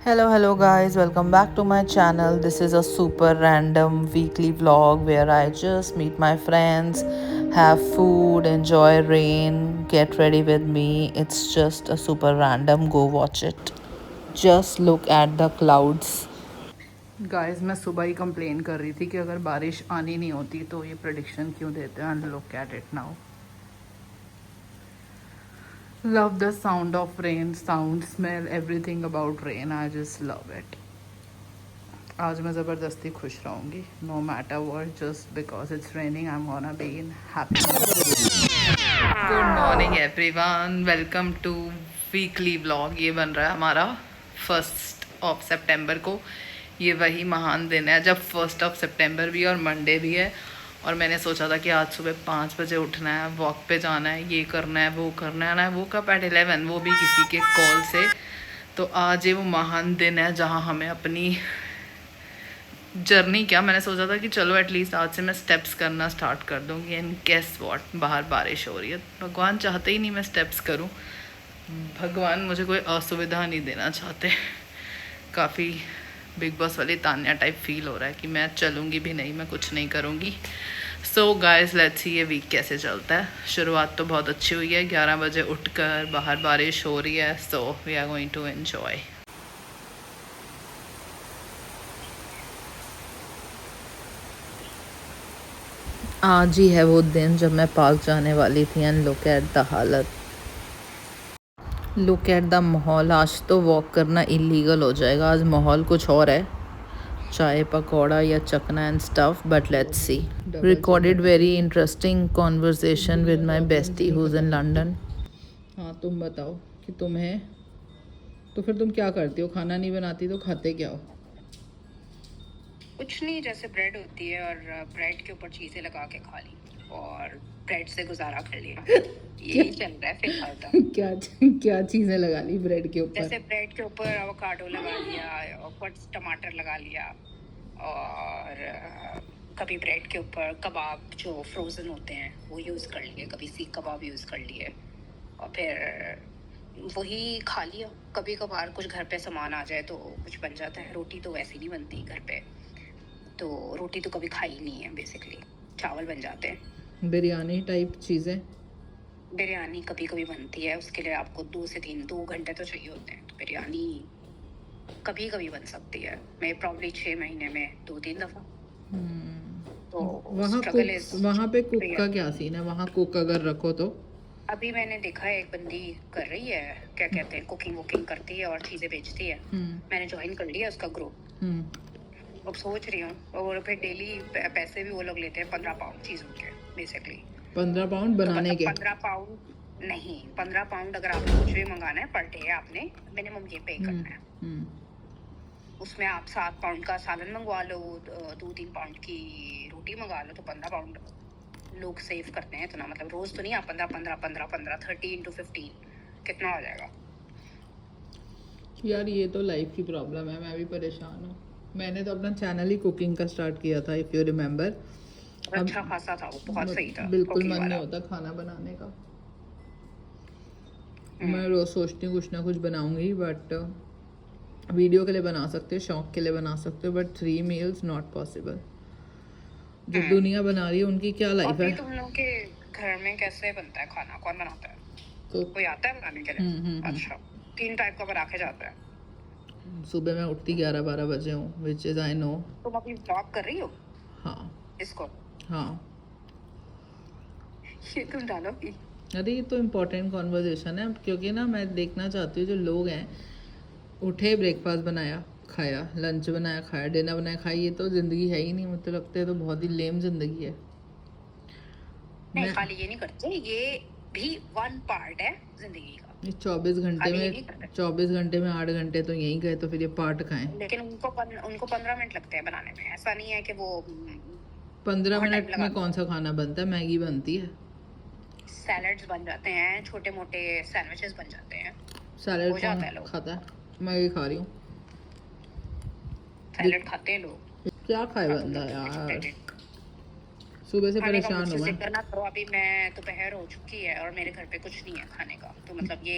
Hello guys, welcome back to my channel. This is a super random weekly vlog where I just meet my friends, have food, enjoy rain, get ready with me. It's just a super random. Go watch it. Just look at the clouds. Guys मैं सुबह ही complain कर रही थी कि अगर बारिश आनी नहीं होती तो ये प्रेडिक्शन क्यों देते हैं and look at it now. Love the sound of rain, sound, smell, everything about rain. I just love it. आज मैं ज़बरदस्ती खुश रहूँगी. No matter what, just because it's raining, I'm gonna be in happy. Good morning everyone. Welcome to weekly vlog. ये बन रहा है हमारा 1st of September को. ये वही महान दिन है जब 1st of September भी और मंडे भी है. और मैंने सोचा था कि आज सुबह 5 बजे उठना है, वॉक पे जाना है, ये करना है, वो करना है ना. वो कब एट 11, वो भी किसी के कॉल से. तो आज ये वो महान दिन है जहाँ हमें अपनी जर्नी क्या, मैंने सोचा था कि चलो एटलीस्ट आज से मैं स्टेप्स करना स्टार्ट कर दूँगी. एंड गेस व्हाट, बाहर बारिश हो रही है. भगवान चाहते ही नहीं मैं स्टेप्स करूँ. भगवान मुझे कोई असुविधा नहीं देना चाहते. काफ़ी बिग बॉस वाली तान्या टाइप फील हो रहा है कि मैं चलूँगी भी नहीं, मैं कुछ नहीं करूँगी. सो गाइस लेट्स सी ये वीक कैसे चलता है. शुरुआत तो बहुत अच्छी हुई है. 11 बजे उठकर बाहर बारिश हो रही है. So we are going to enjoy. आज ही है वो दिन जब मैं पार्क जाने वाली थी. एंड लुक एट द हालत, लुक एट द माहौल. आज तो वॉक करना इलीगल हो जाएगा. आज माहौल कुछ और है, चाय पकौड़ा या चकना and stuff. But let's see. Recorded very interesting conversation with my bestie who is in London. हाँ तुम बताओ कि तुम्हें, तो फिर तुम क्या करती हो? खाना नहीं बनाती तो खाते क्या हो? कुछ नहीं, जैसे ब्रेड होती है और ब्रेड के ऊपर चीजें लगा के खा ली और ब्रेड से गुजारा कर लिया. यही चल रहा है फिलहाल तो. क्या क्या चीज़ें लगा ली ब्रेड के ऊपर? जैसे ब्रेड के ऊपर एवोकाडो लगा लिया और कुछ टमाटर लगा लिया और कभी ब्रेड के ऊपर कबाब जो फ्रोज़न होते हैं वो यूज़ कर लिए, कभी सीख कबाब यूज़ कर लिए और फिर वही खा लिया. कभी कभार कुछ घर पे सामान आ जाए तो कुछ बन जाता है. रोटी तो वैसे नहीं बनती घर पे, तो रोटी तो कभी खाई नहीं है. बेसिकली चावल बन जाते हैं. बिरयानी टाइप चीज़ें? बिरयानी कभी कभी बनती है, उसके लिए आपको 2 घंटे तो चाहिए होते हैं. तो बिरयानी कभी कभी बन सकती है. मैं प्रॉब्ली 6 महीने में 2-3 दफ़ा. तो वहाँ पे कुक का क्या सीन है? वहाँ कुक अगर रखो तो? अभी मैंने देखा है एक बंदी कर रही है, क्या कहते हैं, कुकिंग वुकिंग करती है और चीज़ें बेचती है. मैंने ज्वाइन कर लिया उसका ग्रुप. अब सोच रही हूँ. और फिर डेली पैसे भी वो लोग लेते हैं 15 पाउंड चीज़ों के. बेसिकली 15 पाउंड बनाने के? 15 पाउंड नहीं, 15 पाउंड अगर आपने कुछ भी मंगाना है पर डे, आपने मिनिमम ये पे करना है. उसमें आप 7 पाउंड का सालन मंगवा लो, 2-3 पाउंड की रोटी मंगा लो, तो 15 पाउंड लोग सेव करते हैं. इतना मतलब रोज तो नहीं. आप 15 30 इंटू 15 कितना हो जाएगा यार? ये तो लाइफ की प्रॉब्लम है. मैं भी परेशान हूँ. मैंने तो अपना चैनल ही कुकिंग का स्टार्ट किया था, इफ़ यू रिमेम्बर. अच्छा खासा था वो, बहुत सही था. बिल्कुल मन नहीं होता खाना बनाने का. मैं रोज़ सोचती हूँ कुछ ना कुछ बनाऊंगी, बट वीडियो के लिए बना सकते हो, शौक के लिए बना सकते हो, बट 3 मील्स नॉट पॉसिबल. जो दुनिया बना रही है उनकी क्या लाइफ है. तुम लोग के घर में कैसे बनता है खाना? कौन बनाता है? कोई आता है बनाने के लिए? अच्छा, 3 टाइप का बना के जाता है. सुबह मैं उठती 11-12 बजे हूँ, विच इज़ आई नो. तुम अभी ब्लॉग कर रही हो? हाँ. इसको? हाँ. ये तुम डालो भी. अरे ये तो इम्पोर्टेंट कॉन्वर्जेशन है, क्योंकि ना मैं देखना चाहती हूँ जो लोग हैं, उठे, ब्रेकफास्ट बनाया खाया, लंच बनाया खाया, डिनर बनाया खाया. ये तो ज़िंदगी है ही नहीं. मुझे लगता है तो बहुत ही लेम ज़िंदगी है. नहीं, खाली ये नहीं करते, ये भी वन पार्ट है जिंदगी का. 24 घंटे में 8 घंटे तो यहीं गए, तो फिर ये पार्ट खाएं. लेकिन उनको 15 मिनट लगते हैं बनाने में. ऐसा नहीं है कि वो 15 मिनट में कौन सा खाना बनता है? मैगी बनती है, सैलड्स बन जाते हैं, छोटे मोटे सैंडविचेस बन जाते हैं. सैलड कौन खाता है? मैगी खा रही हूँ. सैलड खाते हैं लोग. क्या खाए बंदा यार, सुबह से परेशान हूँ मैं. करना तो अभी मैं दोपहर हो चुकी है और मेरे घर पे कुछ नहीं है खाने का. तो मतलब ये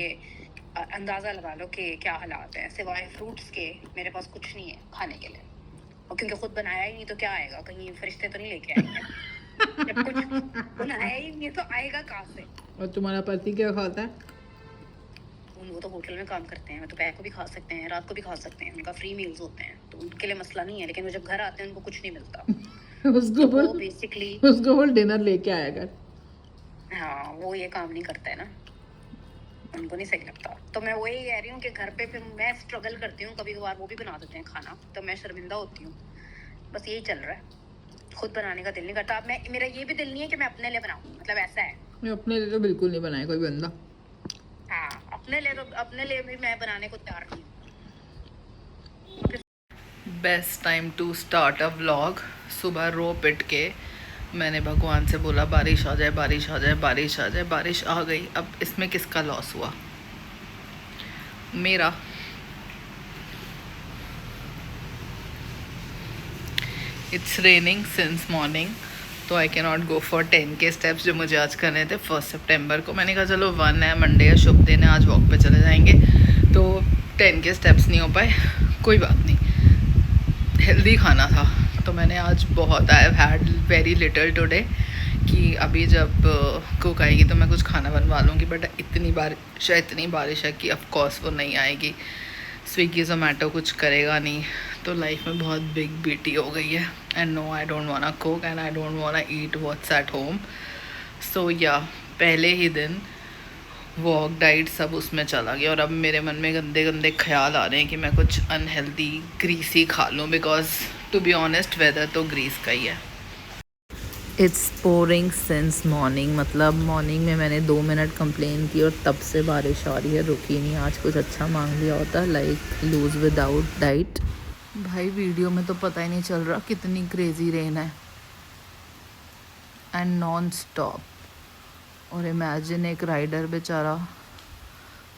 अंदाज़ा लगा लो कि क्या हालात हैं। सिवाय फ्रूट्स के मेरे पास कुछ नहीं है खाने के लिए, और क्योंकि खुद बनाया ही नहीं तो क्या आएगा, कहीं फरिश्ते तो नहीं लेके आएंगे। जब कुछ बनाया ही नहीं तो आएगा कहाँ से। और तुम्हारा पति क्या खाता है? वो तो होटल में काम करते हैं, दोपहर को भी खा सकते हैं, रात को भी खा सकते हैं, उनका फ्री मील्स होते हैं, तो उनके लिए मसला नहीं है। लेकिन वो जब घर आते हैं उनको कुछ नहीं मिलता। उसको तो बोल, वो बेसिकली, उसको बोल डिनर लेके आया कर। हाँ वो ये काम नहीं करता है ना, उनको नहीं सही लगता। तो मैं वही कह रही हूँ कि घर पे फिर मैं स्ट्रगल करती हूँ, कभी कभार वो भी बना देते हैं खाना, तो मैं शर्मिंदा होती हूँ। बस यही चल रहा है, खुद बनाने का दिल नहीं करता। अब मैं, मेरा ये भी दिल नहीं है कि मैं अपने लिए बनाऊँ, मतलब ऐसा है। मैं अपने लिए तो बिल्कुल नहीं बनाया कोई बंदा। हाँ अपने लिए भी मैं बनाने को तैयार नहीं हूँ। Best time to start a vlog. सुबह रो पिट के मैंने भगवान से बोला बारिश आ जाए, बारिश आ जाए, बारिश आ जाए। बारिश आ गई। अब इसमें किसका लॉस हुआ? मेरा। इट्स रेनिंग सिंस मॉर्निंग, तो I can not go for 10K steps जो मुझे आज करने थे 1 सितंबर को। मैंने कहा चलो 1 है, मंडे है, शुभ दिन है, आज वॉक पे चले जाएंगे। तो 10K स्टेप्स नहीं हो पाए, कोई बात नहीं, हेल्दी खाना था। तो मैंने आज बहुत, I have had very little today, कि अभी जब कुक आएगी तो मैं कुछ खाना बनवा लूँगी। बट इतनी बारिश है कि ऑफ कोर्स वो नहीं आएगी। स्विगी जोमेटो कुछ करेगा नहीं, तो लाइफ में बहुत बिग बीटी हो गई है। And no, I don't wanna cook and I don't wanna eat what's at home. So या पहले ही दिन वॉक, डाइट सब उसमें चला गया, और अब मेरे मन में गंदे गंदे ख्याल आ रहे हैं कि मैं कुछ अनहेल्दी ग्रीसी खा लूँ, because to be honest weather तो ग्रीस का ही है। इट्स पोरिंग सिंस मॉर्निंग, मतलब मॉर्निंग में मैंने 2 मिनट कंप्लेन की और तब से बारिश आ रही है, रुकी नहीं। आज कुछ अच्छा मांग लिया होता, लाइक लूज विदाउट डाइट। भाई वीडियो में तो पता ही नहीं चल रहा कितनी क्रेजी रेन है एंड नॉन स्टॉप। और इमेजिन एक राइडर बेचारा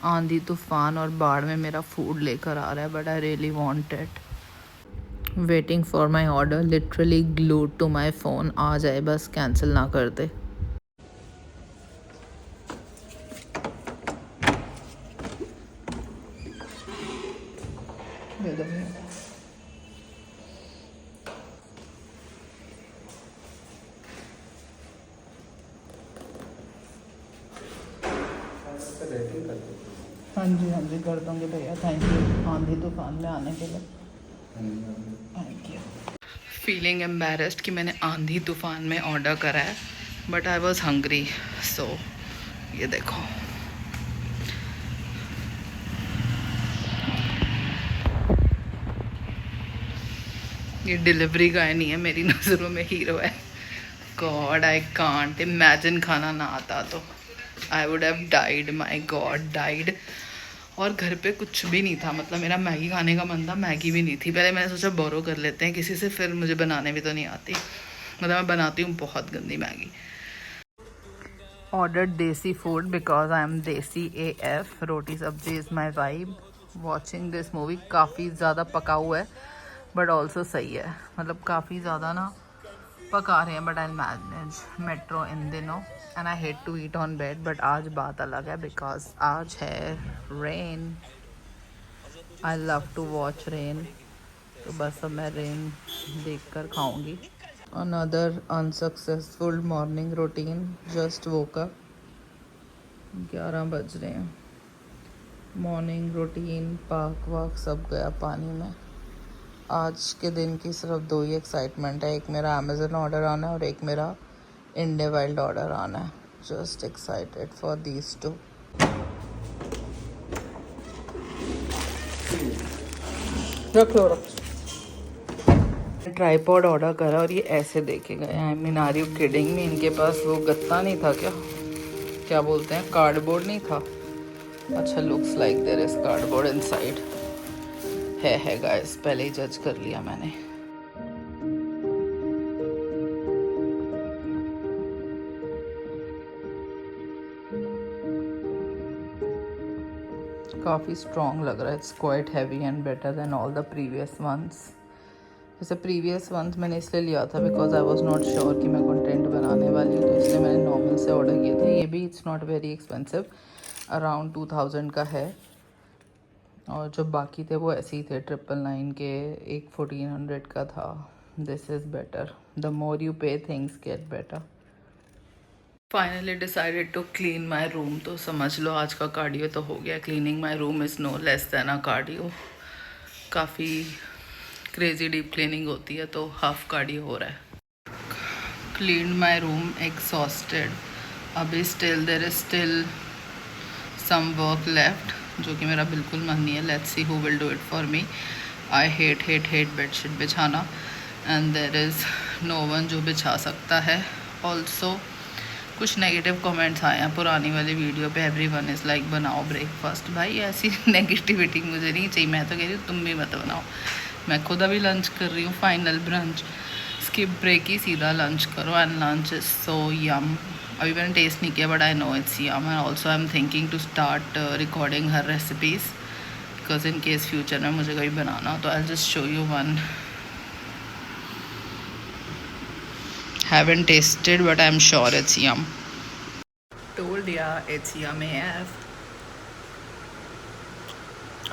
आंधी तूफान और बाढ़ में मेरा फूड लेकर आ रहा है, but I really want it. Waiting for my order, literally glued to my phone. आ जाए बस, कैंसिल ना कर दे। हाँ जी कर दूँगी भैया, थैंक यू आंधी तूफान में आने के लिए, थैंक यू। फीलिंग एम्बेरस्ड कि मैंने आंधी तूफान में ऑर्डर करा है, बट आई वॉज हंग्री। सो ये देखो, ये डिलीवरी गाय नहीं है, मेरी नज़रों में हीरो है। गॉड आई कांट इमेजिन, खाना ना आता तो I would have died, my God died. और घर पे कुछ भी नहीं था, मतलब मेरा मैगी खाने का मन था, मैगी भी नहीं थी। पहले मैंने सोचा बोरो कर लेते हैं किसी से, फिर मुझे बनाने भी तो नहीं आती, मतलब मैं बनाती हूँ बहुत गंदी मैगी। ऑर्डर्ड देसी फूड बिकॉज आई एम देसी AF। रोटी सब्जी is my vibe. Watching this movie, काफ़ी ज़्यादा पका हुआ है बट ऑल्सो सही है, मतलब काफ़ी ज़्यादा ना पका रहे हैं, बट आई मैनेज। मेट्रो इन दिनों, and I hate to eat on bed, but आज बात अलग है बिकॉज आज है rain. I love to watch rain, तो बस अब मैं रेन देख कर खाऊँगी। Another unsuccessful morning routine, just woke up, 11 बज रहे हैं। मॉर्निंग रूटीन, पार्क वाक सब गया पानी में। आज के दिन की सिर्फ 2 ही एक्साइटमेंट है, एक मेरा अमेज़न ऑर्डर आना है और एक मेरा इंडिया वाइल्ड ऑर्डर आना है। Just excited for these 2। रख लो ट्राईपॉड ऑर्डर करा और ये ऐसे देखे गए। I mean are you kidding me? इनके पास वो गत्ता नहीं था क्या बोलते हैं, कार्डबोर्ड नहीं था? अच्छा, looks like there is cardboard inside. Hey guys, पहले ही जज कर लिया मैंने। काफ़ी स्ट्रॉन्ग लग रहा है, it's quite heavy and better than all the previous ones. जैसे प्रीवियस वंस मैंने इसलिए लिया था because I was not sure कि मैं कंटेंट बनाने वाली हूँ, तो इसलिए मैंने नॉर्मल से ऑर्डर किए थे। ये भी it's not very expensive, around 2000 का है। और जो बाकी थे वो ऐसे ही थे 999 के, एक 1400 का था. This is better. The more you pay things get better. Finally decided to clean my room. तो समझ लो आज का कार्डियो तो हो गया. Cleaning my room is no less than a cardio. काफ़ी क्रेजी डीप क्लीनिंग होती है तो हाफ कार्डियो हो रहा है. Clean my room exhausted. अभी still there is still some work left जो कि मेरा बिल्कुल मन नहीं है. Let's see who will do it for me. I hate hate hate bedsheet बिछाना and there is no one जो बिछा सकता है. ऑल्सो कुछ नेगेटिव कमेंट्स आए हैं पुरानी वाली वीडियो पे. एवरीवन इज़ लाइक बनाओ ब्रेकफास्ट. भाई ऐसी नेगेटिविटी मुझे नहीं चाहिए. मैं तो कह रही हूँ तुम भी मत बनाओ. मैं खुद अभी लंच कर रही हूँ. Final brunch. स्किप ब्रेक ही सीधा लंच करो and lunch is so yum. अभी मैंने टेस्ट नहीं किया but I know it's yum. And also I am thinking to start recording her recipes because in case future में मुझे कभी बनाना तो I just show you one. Haven't tasted but I'm sure it's yum. Told ya it's yummy AF.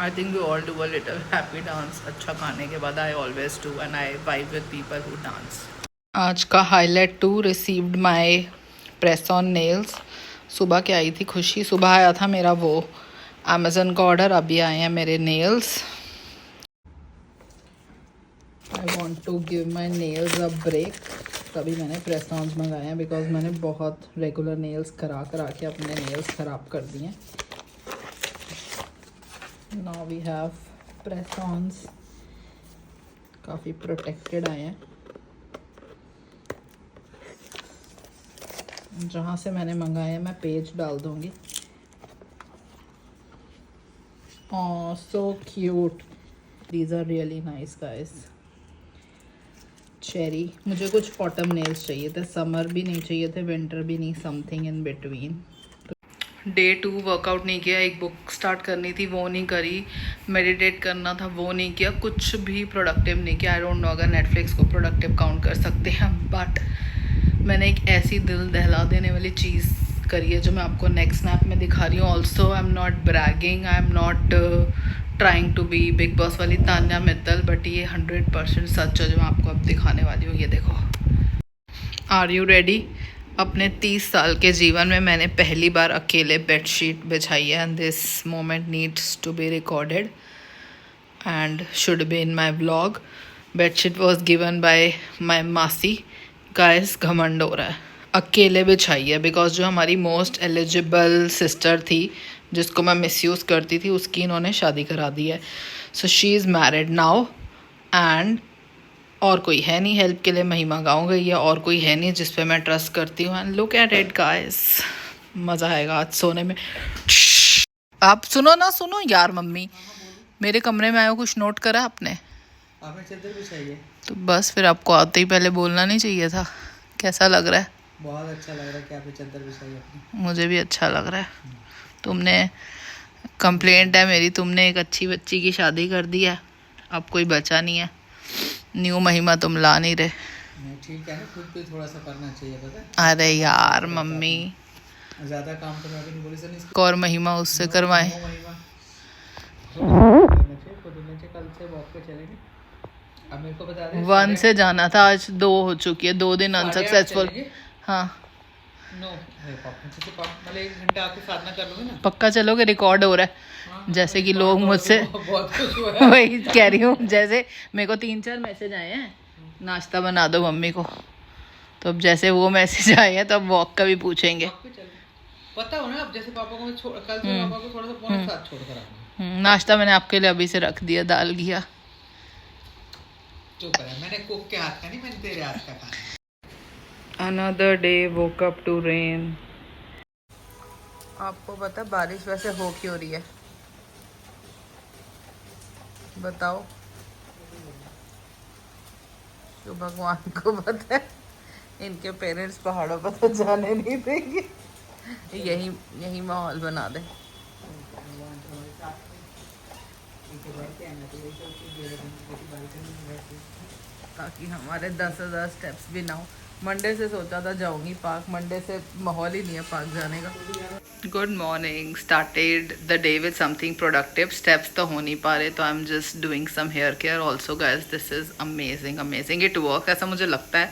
I think we all do a little happy dance. अच्छा खाने के बाद I always do and I vibe with people who dance. आज का highlight 2 received my press on nails. सुबह क्या आई थी खुशी. सुबह आया था मेरा वो Amazon का ऑर्डर. अभी आए हैं मेरे nails. I want to give my nails a break. तभी मैंने प्रेस ऑन्स मंगाए हैं बिकॉज मैंने बहुत रेगुलर नेल्स करा के अपने नेल्स ख़राब कर दिए. Now we have press ons. काफ़ी प्रोटेक्टेड आए हैं. जहाँ से मैंने मंगाए हैं मैं पेज डाल दूँगी. Oh so cute. These are really nice guys. Cherry. मुझे कुछ ऑटम नेल्स चाहिए थे. समर भी नहीं चाहिए थे, विंटर भी नहीं. Something in between. Day 2 workout नहीं किया. एक बुक स्टार्ट करनी थी वो नहीं करी. मेडिटेट करना था वो नहीं किया. कुछ भी प्रोडक्टिव नहीं किया. आई डोंट नो अगर नेटफ्लिक्स को प्रोडक्टिव काउंट कर सकते हैं बट मैंने एक ऐसी दिल दहला देने वाली चीज़ करी है जो मैं आपको नेक्स्ट स्नैप में दिखा रही हूँ. Also I am not bragging. I am not trying to be Bigg Boss वाली तान्या मित्तल बट ये 100% सच है जो मैं आपको अब दिखाने वाली हूँ. ये देखो. Are you ready? अपने 30 साल के जीवन में मैंने पहली बार अकेले बेडशीट बिछाई है and this moment needs to be recorded and should be in my vlog. Bedsheet was given by my मासी. गाइस घमंड हो रहा है. अकेले बिछाई है बिकॉज जो हमारी मोस्ट एलिजिबल सिस्टर थी जिसको मैं मिसयूज़ करती थी उसकी इन्होंने शादी करा दी है. So she is married now and और कोई है नहीं हेल्प के लिए. महिमा गाँव गई है. और कोई है नहीं जिस पे मैं ट्रस्ट करती हूँ. And look at it guys. मज़ा आएगा आज सोने में. आप सुनो ना. सुनो यार. मम्मी मेरे कमरे में आए हो. कुछ नोट करा आपने? आपने चादर बिछाई है तो बस फिर आपको आते ही पहले बोलना नहीं चाहिए था. कैसा लग रहा है? बहुत अच्छा लग रहा है कि आपने चादर बिछाई है. मुझे भी अच्छा लग रहा है. तुमने कंप्लेंट है मेरी. तुमने एक अच्छी बच्ची की शादी कर दी है. अब कोई बचा नहीं है. न्यू महिमा तुम ला नहीं रहे. ठीक है ना. खुद पे थोड़ा सा करना चाहिए पता है. अरे यार मम्मी ज़्यादा काम तो मैं भी नहीं बोली सर. इसको और महिमा उससे करवाएं. कल से वॉक पे चलेंगे. अब मेरे को बता दे. 1 से जाना था. आज 2 हो चुकी है. 2 दिन अनसक्सेसफुल. हाँ नो. मतलब 1 घंटा आपके साधना कर लोगे ना. पक्का चलोगे? रिकॉर्ड हो रहा है. जैसे कि लोग मुझसे वही कह रही हूँ. जैसे मेरे को 3-4 मैसेज आए हैं नाश्ता बना दो मम्मी को. तो अब जैसे वो मैसेज आए हैं तो अब वॉक का भी पूछेंगे. पता हो ना. अब जैसे पापा को कल से पापा को थोड़ा सा पौने 7 छोड़ कर आऊंगा. नाश्ता मैंने आपके लिए अभी से रख दिया. दाल घिया. चुप है. मैंने कुक के हाथ का नहीं. मैंने तेरे हाथ का खाना. Another day woke up to rain. आपको पता बारिश वैसे हो क्यों रही है? बताओ. जो भगवान को पता है. इनके पेरेंट्स पहाड़ों पर तो जाने नहीं देंगे. यही माहौल बना दे. ताकि हमारे 10,000 स्टेप्स भी ना हो. मंडे से सोचा था जाऊंगी पार्क, मंडे से माहौल ही नहीं है पार्क जाने का। Good morning, started the day with something productive. Steps तो हो नहीं पा रहे, तो I am just doing some hair care also guys. This is amazing amazing, it work, ऐसा मुझे लगता है,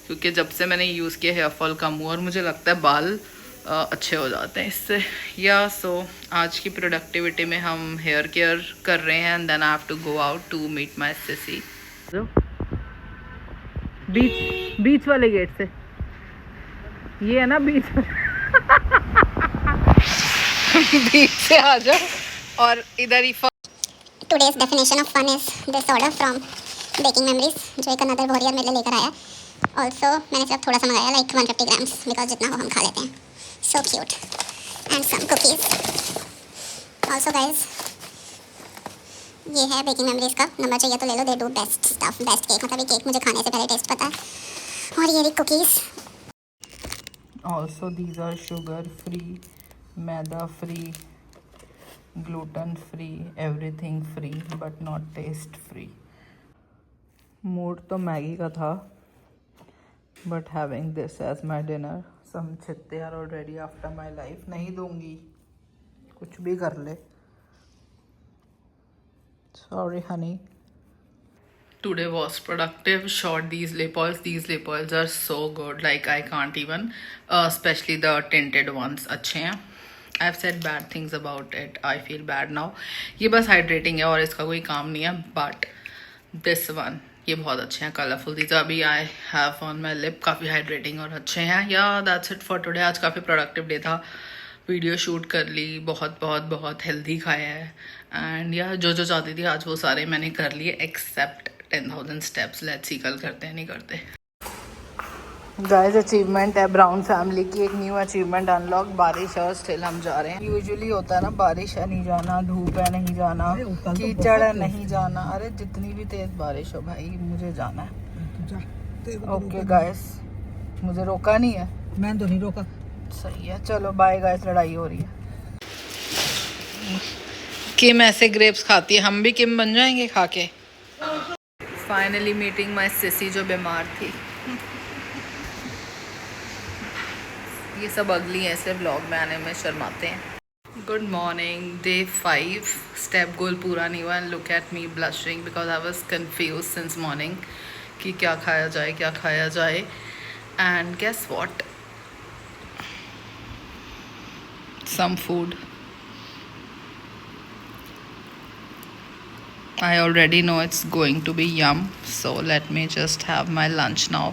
क्योंकि जब से मैंने यूज़ किया हेयर फॉल कम हुआ और मुझे लगता है बाल अच्छे हो जाते हैं इससे। या सो आज की प्रोडक्टिविटी में हम हेयर केयर कर रहे हैं and then I have to go out to meet my sissy. बीच वाले गेट से, ये है ना बीच बीच से आ जाओ और इधर ही। Today's definition of fun is this order from Baking Memories, जो एक अनदर वॉरियर मेरे लिए लेकर आया। ऑल्सो मैंने सिर्फ थोड़ा सा मंगाया, लाइक 150 ग्राम्स, बिकॉज जितना हो हम खा लेते हैं। So cute. And some cookies also guys. ये है बेकिंग मेमोरीज का, नंबर चाहिए तो ले लो। They do best stuff, best cake, मतलब ये केक मुझे खाने से पहले टेस्ट पता है। और ये रही cookies. Also these are sugar free, maida free, gluten free, everything free but not taste free. Mood तो मैगी का था, but having this as my dinner. Some चित्ते are already after my life. नहीं दूंगी, कुछ भी कर ले। Sorry honey. Today was productive. Shot these lip oils. These lip oils are so good. Like I can't even, especially the tinted ones. अच्छे हैं। I've said bad things about it. I feel bad now. ये बस hydrating है और इसका कोई काम नहीं है। बट दिस वन, ये बहुत अच्छे हैं, कलरफुल। दीज अभी I have on my lip, काफ़ी हाइड्रेटिंग और अच्छे हैं। या दैट्स इट फॉर टुडे। आज काफ़ी प्रोडक्टिव डे था, वीडियो शूट कर ली, बहुत बहुत बहुत हेल्दी खाया है। एंड या जो जो चाहती थी आज वो सारे मैंने कर लिए, एक्सेप्ट 10,000 स्टेप्स। लेट्स सी कल करते हैं नहीं करते। गाइस अचीवमेंट है ब्राउन फैमिली की, एक न्यू अचीवमेंट अनलॉक। बारिश है और स्टिल हम जा रहे हैं। यूजुअली होता है ना, बारिश है नहीं जाना, धूप है नहीं जाना, कीचड़ है नहीं जाना। अरे जितनी भी तेज बारिश हो भाई, मुझे जाना है। ओके गाइस, मुझे रोका नहीं है। मैंने तो नहीं रोका। सही है, चलो बाय गाइस। लड़ाई हो रही है। किम ऐसे ग्रेप्स खाती है, हम भी किम बन जाएंगे खा के। फाइनली मीटिंग माई सिसी जो बीमार थी। ये सब अगली है, ऐसे व्लॉग में आने में शर्माते हैं। Good morning, day 5। Step goal पूरा नहीं हुआ। And look at me blushing because I was confuse since morning कि क्या खाया जाए क्या खाया जाए। And guess what, some food I already know it's going to be yum, so let me just have my lunch now.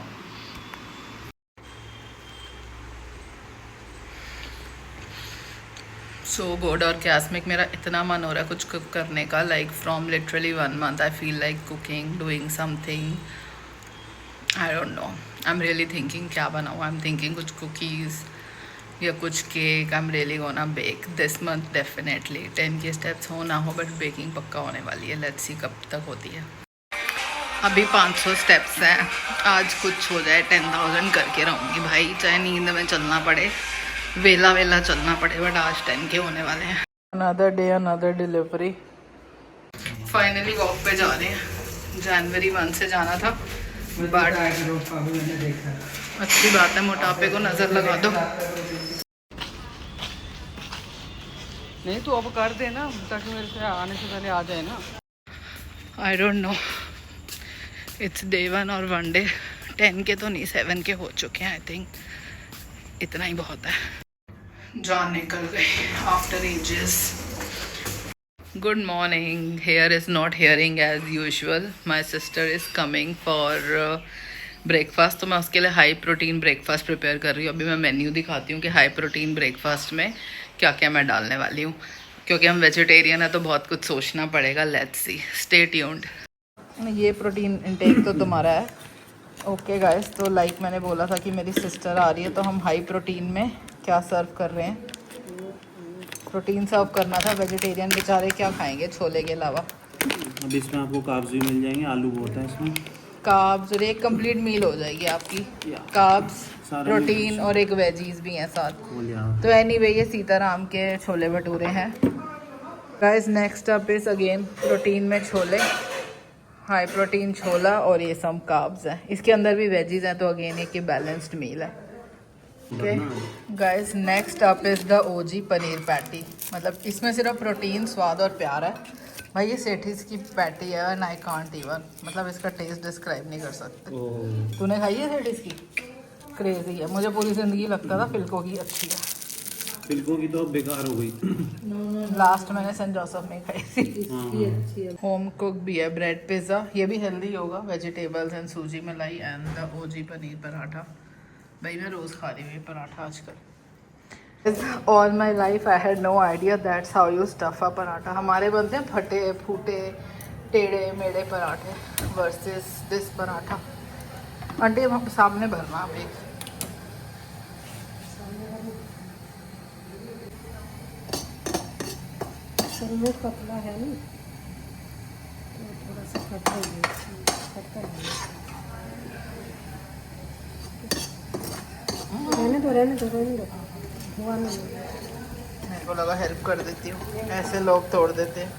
So good orgasmic, मेरा इतना मन हो रहा है कुछ कुक करने का, like from literally 1 month I feel like cooking, doing something. I don't know, I'm really thinking क्या बनाऊँ। I'm thinking कुछ cookies या कुछ cake. I'm really gonna bake this month definitely। 10 के स्टेप्स हो ना हो बट बेकिंग पक्का होने वाली है। लेट्स सी कब तक होती है। अभी 500 स्टेप्स हैं, आज कुछ हो जाए 10,000 करके रहूँगी भाई, चाहे नींद में चलना पड़े, वेला वेला चलना पड़े, बट आज 10 के होने वाले हैं। Another day another delivery. Finally walk पे जा रहे हैं। जनवरी 1 से जाना था बट अच्छी बात है, मोटापे को नज़र लगा दो। नहीं तो अब कर दे ना, ताकि मेरे से आने से पहले आ जाए ना। आई डोंट नो, इट्स डे 1 और 1 डे। 10 के तो नहीं, 7 के हो चुके हैं आई थिंक। इतना ही बहुत है। जान निकल गई after ages. Good morning. Hair is not hairing as usual. My sister is coming for breakfast, तो मैं उसके लिए हाई प्रोटीन ब्रेकफास्ट प्रिपेयर कर रही हूँ। अभी मैं मेन्यू दिखाती हूँ कि हाई प्रोटीन ब्रेकफास्ट में क्या क्या मैं डालने वाली हूँ, क्योंकि हम वेजिटेरियन है तो बहुत कुछ सोचना पड़ेगा। Let's see, stay tuned. ये प्रोटीन इनटेक तो तुम्हारा है। ओके गाइस, तो लाइक मैंने बोला था कि मेरी सिस्टर आ रही है, तो हम हाई प्रोटीन में क्या सर्व कर रहे हैं। प्रोटीन सर्व करना था, वेजिटेरियन बेचारे क्या खाएंगे छोले के अलावा। अब इसमें आपको कार्ब्स भी मिल जाएंगे, आलू बहुत है इसमें। कार्ब्स और एक कंप्लीट मील हो जाएगी आपकी। कार्ब्स, प्रोटीन और एक वेजीज भी हैं साथ। तो एनीवे ये सीताराम के छोले भटूरे हैं guys. Next up is again protein में छोले, हाई प्रोटीन छोला और ये सब कार्ब्स हैं। इसके अंदर भी वेजीज हैं, तो अगेन एक ये बैलेंस्ड मील है। Okay guys, next up is the OG paneer patty. मतलब इसमें सिर्फ प्रोटीन, स्वाद और प्यार है भाई। ये सेठीज की पैटी है एंड आई कांट इवन, मतलब इसका टेस्ट डिस्क्राइब नहीं कर सकते। तूने खाई है सेठीज की? क्रेजी है। मुझे पूरी ज़िंदगी लगता था फिल्को की अच्छी है। फिल्कों की तो बेकार हो गई। लास्ट मैंने सेंट जोसेफ में खाई थी। होम कुक भी है ब्रेड पिज़्ज़ा, ये भी हेल्दी होगा। Vegetables and suji malai and the OG paneer paratha. भाई मैं रोज़ खा रही हूँ ये पराठा आजकल। All my life I had no idea that's how you stuff a paratha. हमारे बनते हैं फटे फूटे टेढ़े मेढ़े पराठे वर्सेस दिस पराठा। आंटी हम सामने भरना आप एक। वो पतला है ना, तो थोड़ा सा खट्टा रहने दो हुआ नहीं। मेरे को लगा हेल्प कर देती हूँ, ऐसे लोग तोड़ देते हैं।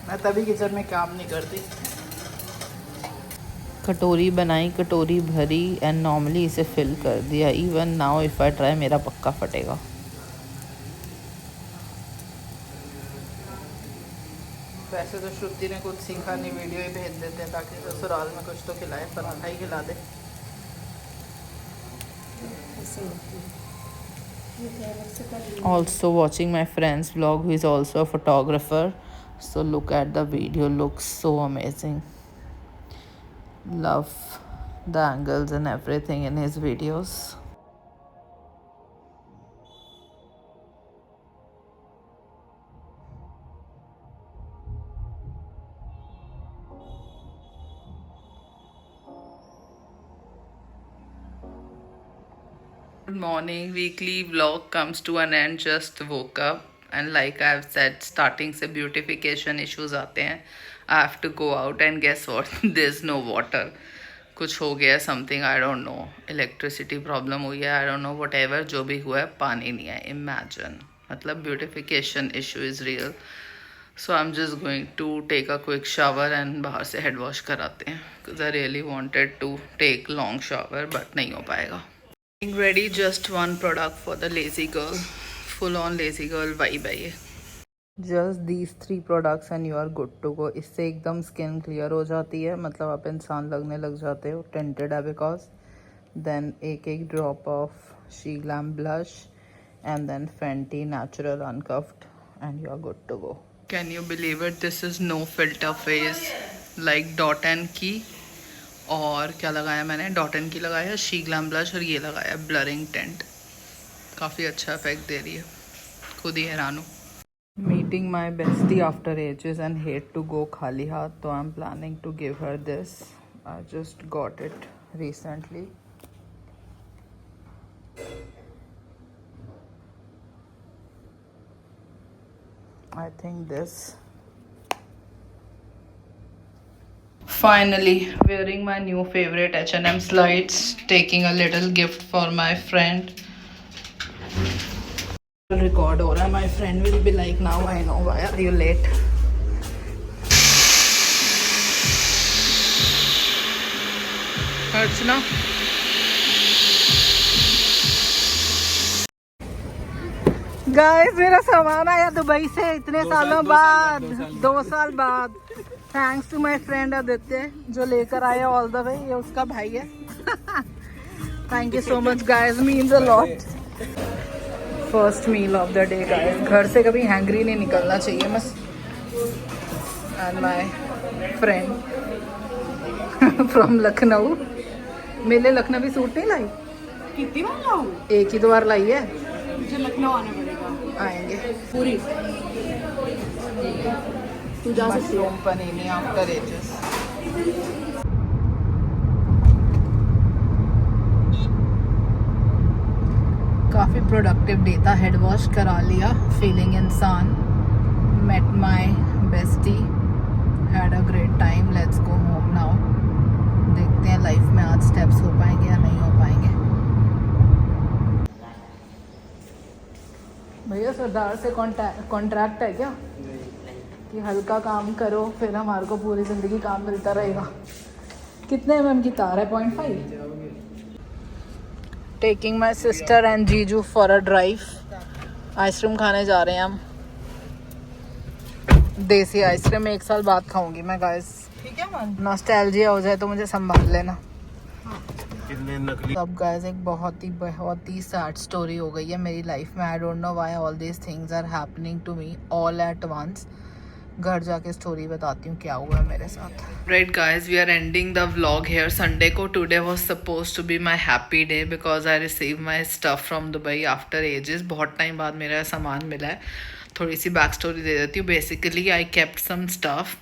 मैं तभी किचन में काम नहीं करती। कटोरी बनाई, कटोरी भरी एंड नॉर्मली इसे फिल कर दिया। Even now if I try मेरा पक्का फटेगा। वैसे तो श्रुति ने कुछ सीखा नहीं, वीडियो ही भेज देते हैं ताकि ससुराल में कुछ तो खिलाए, पराठा ही खिला दे। Also watching my friend's vlog who is also a photographer. So look at the video, looks so amazing. Love the angles and everything in his videos. Good morning, weekly vlog comes to an end. Just woke up and like I've said starting से beautification issues आते हैं. I have to go out and guess what? There's no water. कुछ हो गया something, I don't know. Electricity problem हुई है, I don't know. Whatever जो भी हुआ है, पानी नहीं है. Imagine. मतलब beautification issue is real. So I'm just going to take a quick shower and बाहर से head wash कराते हैं. Because I really wanted to take long shower but नहीं हो पाएगा. Ready, just one product for the lazy girl. Full on lazy girl vibe है ये. Just these 3 products and you are good to go. इससे एकदम skin clear हो जाती है, मतलब आप इंसान लगने लग जाते हो. टेंटेड है बिकॉज. देन एक drop of she glam blush and then Fenty natural uncuffed and you are good to go. Can you believe it, this is no filter face like dot and key. और क्या लगाया मैंने, dot and की लगाया, she glam blush और ये लगाया blurring tent. काफ़ी अच्छा इफेक्ट दे रही है, खुद ही हैरान हूँ. Meeting my bestie after ages and hate to go खाली हाथ, तो I am planning to give her this. I just got it recently. I think this. Finally, wearing my new favorite H&M slides, taking a little gift for my friend. Record हो रहा है. My friend will be like, now I know why are you late. Archana, guys मेरा सामान आया Dubai से इतने सालों बाद, 2 साल बाद. Thanks to my friend Aditya जो लेकर आया ऑल द वे. ये उसका भाई है. Thank you so much guys, means a lot. First meal of the day guys. घर से कभी हैंग्री नहीं निकलना चाहिए बस. And my friend from Lucknow. मेरे लखनवी सूट नहीं लाई. कितनी बार लाऊं? एक ही 2 बार लाई है. मुझे लखनऊ आना पड़ेगा. आएंगे. पूरी तू जा सकती है. Mushroom panini after ages. काफ़ी प्रोडक्टिव डे था. हेड वॉश करा लिया, फीलिंग इंसान. Met my bestie, had a great time. Let's go home now. देखते हैं लाइफ में आज स्टेप्स हो पाएंगे या नहीं हो पाएंगे. भैया सरदार से कॉन्ट्रैक्ट है क्या? कि हल्का काम करो फिर हमारे को पूरी ज़िंदगी काम मिलता रहेगा। कितने mm की तार है? 0.5। टेकिंग माई सिस्टर एंड जीजू फॉर अ ड्राइव। आइसक्रीम खाने जा रहे हैं हम, देसी आइसक्रीम। 1 साल बाद खाऊंगी मैं गाइस। ठीक है मन, नॉस्टैल्जिया हो जाए तो मुझे संभाल लेना। कितने नकली। अब गाइस एक बहुत ही सैड स्टोरी हो गई है मेरी लाइफ में। I don't know why all these things are happening to me all at once. घर जाके स्टोरी बताती हूँ क्या हुआ है मेरे साथ। Right guys, we are ending the vlog here. Sunday को today was suppose to be my happy day because I receive my stuff from Dubai after ages. बहुत टाइम बाद मेरा सामान मिला है। थोड़ी सी बैक स्टोरी दे देती हूँ। Basically I kept some stuff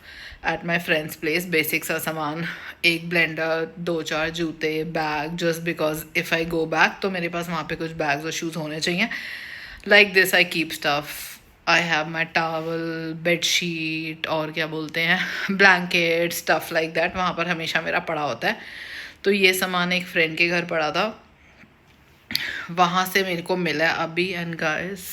at my friends place. Basic सा सामान, एक ब्लेंडर, 2-4 जूते, bag, just because if I go back तो मेरे पास वहाँ पे कुछ बैग्स और शूज़ होने चाहिए। Like this I keep stuff. I have my towel, bedsheet और क्या बोलते हैं, ब्लैंकेट, स्टफ लाइक दैट वहाँ पर हमेशा मेरा पड़ा होता है। तो ये सामान एक फ्रेंड के घर पड़ा था, वहाँ से मेरे को मिला है अभी। And guys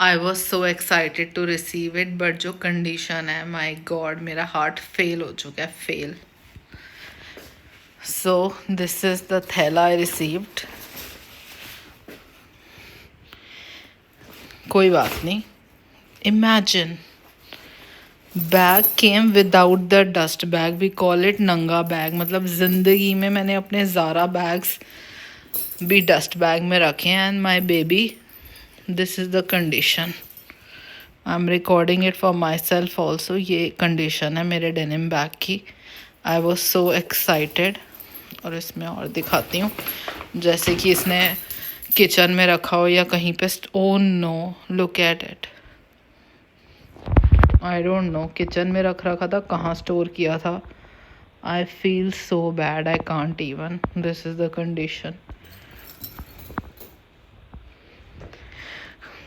I was so excited to receive it, but जो कंडीशन है, माई गॉड, मेरा हार्ट फेल हो चुका है, fail. So this is the थैला आई रिसीव्ड। कोई बात नहीं। Imagine, bag came without the dust bag. We call it नंगा बैग। मतलब ज़िंदगी में मैंने अपने ज़ारा बैग्स भी डस्ट बैग में रखे हैं। And my baby, this is the condition. I M recording it for my self also. ये कंडीशन है मेरे डेनिम बैग की। आई वॉज सो एक्साइटेड। और इसमें और दिखाती हूँ, जैसे कि इसने किचन में रखा हो या कहीं पे। Oh no, look at it. I don't know, kitchen में रखा था, कहाँ स्टोर किया था। I feel so bad, I can't even. This is the condition.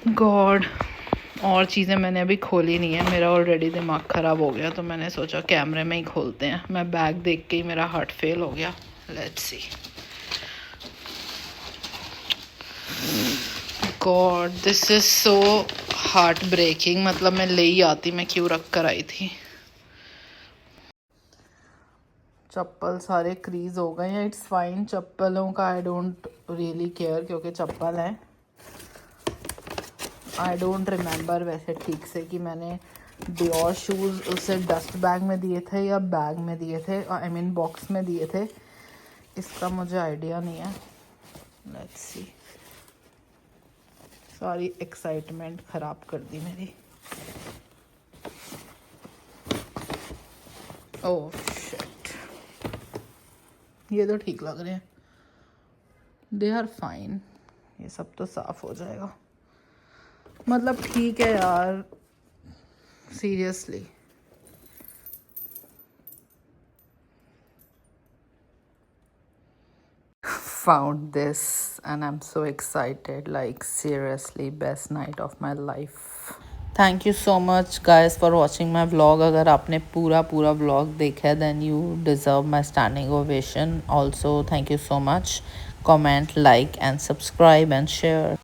God, और चीज़ें मैंने अभी खोली नहीं है। मेरा ऑलरेडी दिमाग ख़राब हो गया, तो मैंने सोचा कैमरे में ही खोलते हैं। मैं बैग देख के ही मेरा हार्ट फेल हो गया। Let's see. God, this is so heart breaking. मतलब मैं ले ही आती, मैं क्यों रख कर आई थी। चप्पल सारे क्रीज हो गए हैं। इट्स फाइन, चप्पलों का आई डोंट रियली केयर, क्योंकि चप्पल है। आई डोंट रिमेंबर वैसे ठीक से कि मैंने डियोर शूज़ उसे डस्ट बैग में दिए थे या बैग में दिए थे, आई मीन बॉक्स में दिए थे। इसका मुझे आइडिया नहीं है। Let's see. सारी एक्साइटमेंट ख़राब कर दी मेरी। ओह शिट, ये तो ठीक लग रहे हैं। They are fine. ये सब तो साफ हो जाएगा। मतलब ठीक है यार, seriously. Found this and I'm so excited, like seriously best night of my life. Thank you so much guys for watching my vlog. अगर आपने पूरा vlog देखा है then you deserve my standing ovation. Also thank you so much. Comment, like and subscribe and share.